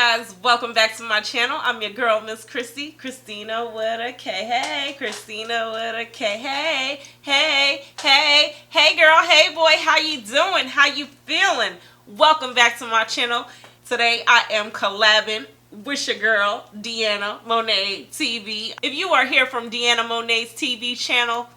guys, welcome back to my channel. I'm your girl, Miss Christy, Christina with a K. Hey, Christina with a K. Hey, hey, hey, hey girl, hey boy, how you doing? How you feeling? Welcome back to my channel. Today I am collabing with your girl, DeAnna Monet TV. If you are here from DeAnna Monet's TV channel,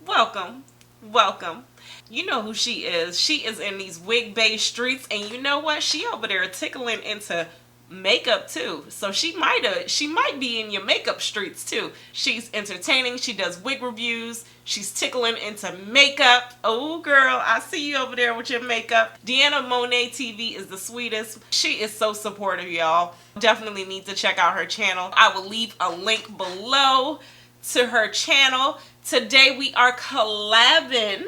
welcome, welcome. You know who she is. She is in these wig-based streets, and you know what? She over there tickling into makeup too. So she might be in your makeup streets too. She's entertaining. She does wig reviews. She's tickling into makeup. Oh girl, I see you over there with your makeup. DeAnna Monet TV is the sweetest. She is so supportive, y'all. Definitely need to check out her channel. I will leave a link below to her channel. Today we are collabing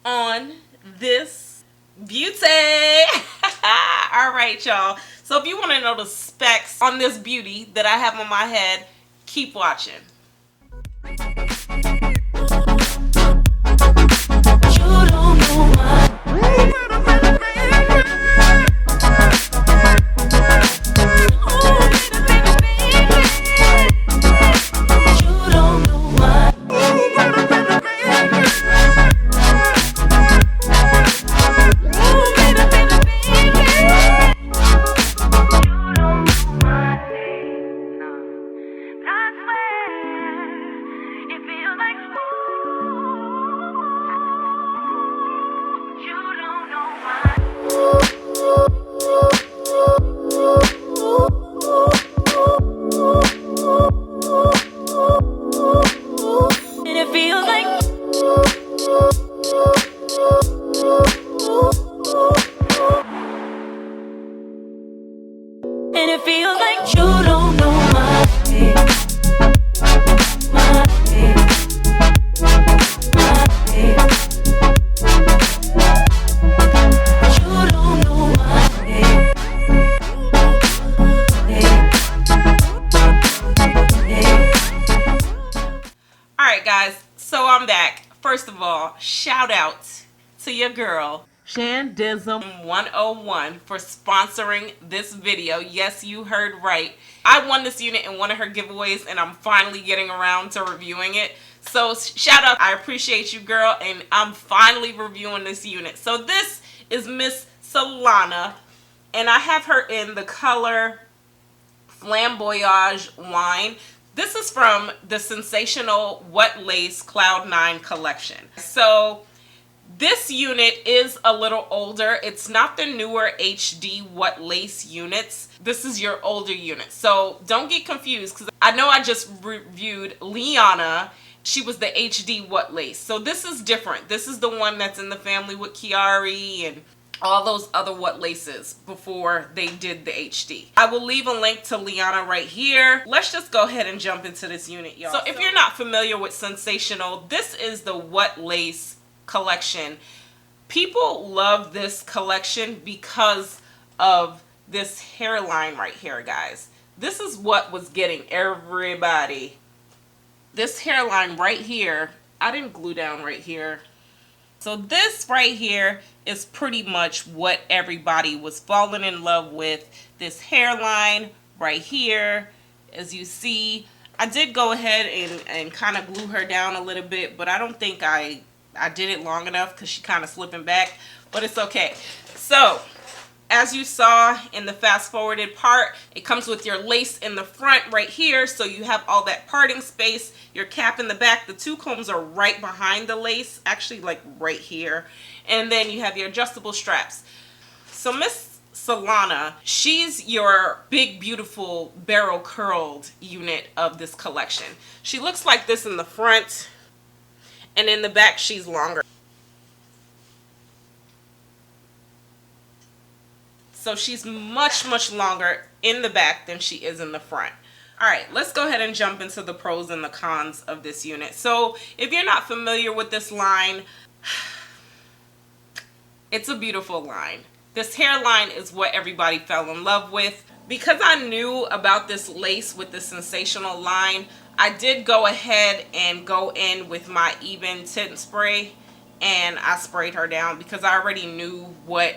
on this beauty. All right, y'all. So if you want to know the specs on this beauty that I have on my head, keep watching. You don't know my First of all, shout out to your girl, Shandism101 for sponsoring this video. Yes, you heard right. I won this unit in one of her giveaways and I'm finally getting around to reviewing it. So shout out, I appreciate you girl, and I'm finally reviewing this unit. So this is Miss Solana and I have her in the color Flamboyage Wine. This is from the Sensationnel What Lace Cloud 9 collection. So this unit is a little older. It's not the newer HD What Lace units. This is your older unit. So don't get confused because I know I just reviewed Liana. She was the HD What Lace. So this is different. This is the one that's in the family with Kiari and all those other What Laces before they did the HD. I will leave a link to Liana right here. Let's just go ahead and jump into this unit, y'all. So if you're not familiar with Sensationnel, this is the What Lace collection. People love this collection because of this hairline right here, guys. This is what was getting everybody. This hairline right here, I didn't glue down right here. So this right here is pretty much what everybody was falling in love with. This hairline right here, as you see. I did go ahead and kind of glue her down a little bit, but I don't think I did it long enough because she kind of slipping back, but it's okay. So as you saw in the fast forwarded part, it comes with your lace in the front right here, so you have all that parting space, your cap in the back. The two combs are right behind the lace, actually like right here, and then you have your adjustable straps. So Miss Solana, she's your big beautiful barrel curled unit of this collection. She looks like this in the front, and in the back she's longer. So she's much longer in the back than she is in the front. All right, let's go ahead and jump into the pros and the cons of this unit. So if you're not familiar with this line, it's a beautiful line. This hairline is what everybody fell in love with. Because I knew about this lace with the Sensationnel line, I did go ahead and go in with my even tint spray and I sprayed her down because I already knew what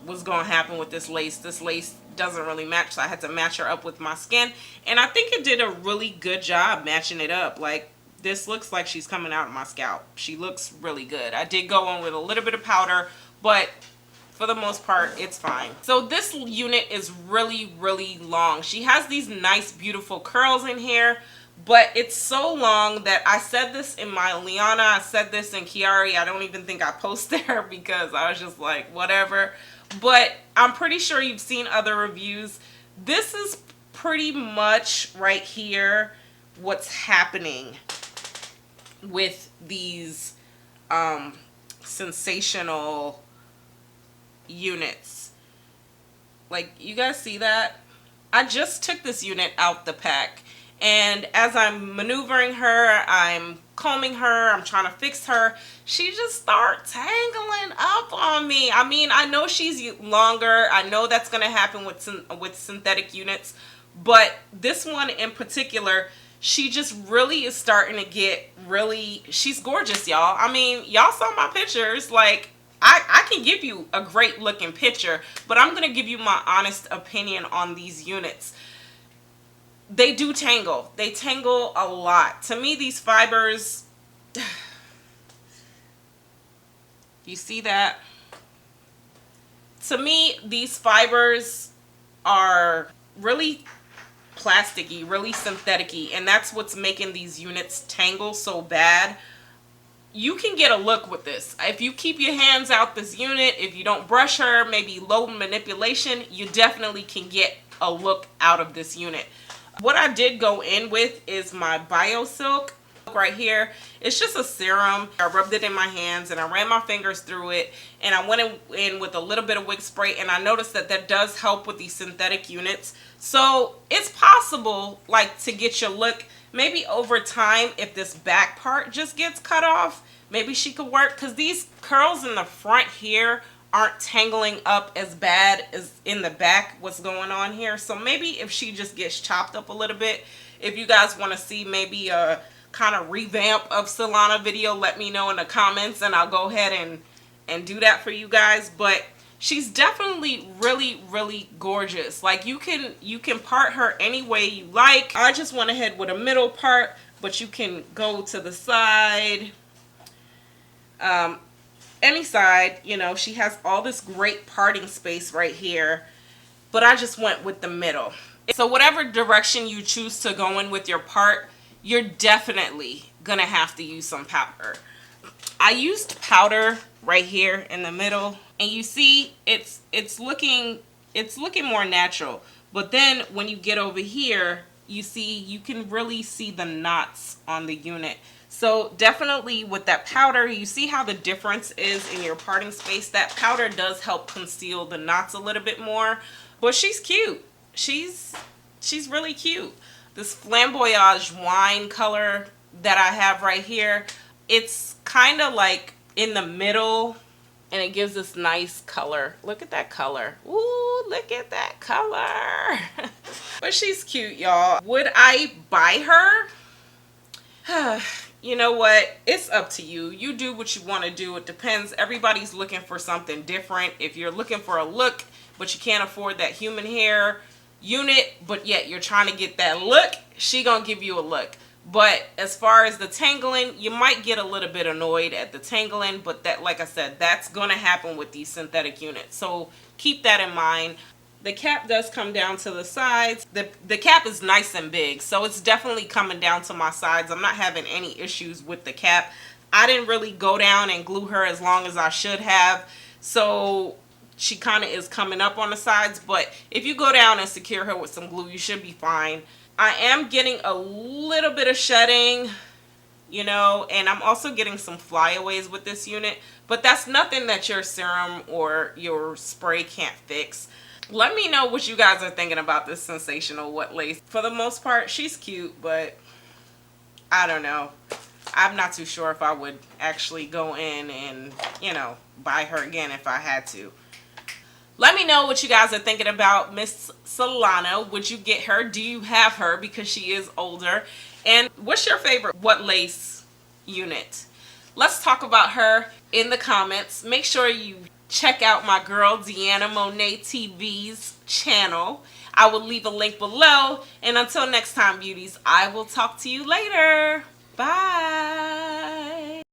was going to happen with this lace. This lace doesn't really match, so I had to match her up with my skin, and I think it did a really good job matching it up. Like, this looks like she's coming out of my scalp. She looks really good. I did go in with a little bit of powder, but for the most part, it's fine. So this unit is really, really long. She has these nice, beautiful curls in here, but it's so long that I said this in my Liana, I said this in Kiari. I don't even think I posted her because I was just like, whatever. But I'm pretty sure you've seen other reviews. This is pretty much right here what's happening with these sensational units. Like, you guys see that? I just took this unit out the pack, and as I'm maneuvering her, I'm combing her, I'm trying to fix her, she just starts tangling up on me. I mean, I know she's longer. I know that's going to happen with synthetic units, but this one in particular, she just really is starting to get really, she's gorgeous, y'all. I mean, y'all saw my pictures. Like, I can give you a great looking picture, but I'm going to give you my honest opinion on these units. They do tangle. They tangle a lot. To me, these fibers, you see that? To me, these fibers are really plasticky, really synthetic-y, and that's what's making these units tangle so bad. You can get a look with this. If you keep your hands out this unit, if you don't brush her, maybe low manipulation, you definitely can get a look out of this unit. What I did go in with is my BioSilk right here. It's just a serum. I rubbed it in my hands and I ran my fingers through it, and I went in with a little bit of wig spray, and I noticed that that does help with these synthetic units. So it's possible, like, to get your look. Maybe over time, if this back part just gets cut off, maybe she could work, because these curls in the front here aren't tangling up as bad as in the back, what's going on here. So maybe if she just gets chopped up a little bit, if you guys want to see maybe a kind of revamp of Solana video, let me know in the comments and I'll go ahead and do that for you guys. But she's definitely really, really gorgeous. Like, you can part her any way you like. I just went ahead with a middle part, but you can go to the side, any side. You know, she has all this great parting space right here, but I just went with the middle. So whatever direction you choose to go in with your part, you're definitely gonna have to use some powder. I used powder right here in the middle, and you see it's looking more natural. But then when you get over here, you can really see the knots on the unit. So definitely with that powder, you see how the difference is in your parting space. That powder does help conceal the knots a little bit more. But she's cute. She's really cute. This Flamboyage wine color that I have right here, it's kind of like in the middle, and it gives this nice color. Look at that color. Ooh, look at that color. But she's cute, y'all. Would I buy her? You know what? It's up to you. You do what you want to do. It depends. Everybody's looking for something different. If you're looking for a look, but you can't afford that human hair unit, but yet you're trying to get that look, she gonna give you a look. But as far as the tangling, you might get a little bit annoyed at the tangling, but that, like I said, that's gonna happen with these synthetic units. So keep that in mind. The cap does come down to the sides. The cap is nice and big, so it's definitely coming down to my sides. I'm not having any issues with the cap. I didn't really go down and glue her as long as I should have, so she kind of is coming up on the sides. But if you go down and secure her with some glue, you should be fine. I am getting a little bit of shedding, you know, and I'm also getting some flyaways with this unit, but that's nothing that your serum or your spray can't fix. Let me know what you guys are thinking about this sensational wet lace. For the most part, she's cute, but I don't know. I'm not too sure if I would actually go in and, you know, buy her again if I had to. Let me know what you guys are thinking about Miss Solana. Would you get her? Do you have her? Because she is older. And what's your favorite what lace unit? Let's talk about her in the comments. Make sure you check out my girl DeAnna Monet TV's channel. I will leave a link below. And until next time, beauties, I will talk to you later. Bye.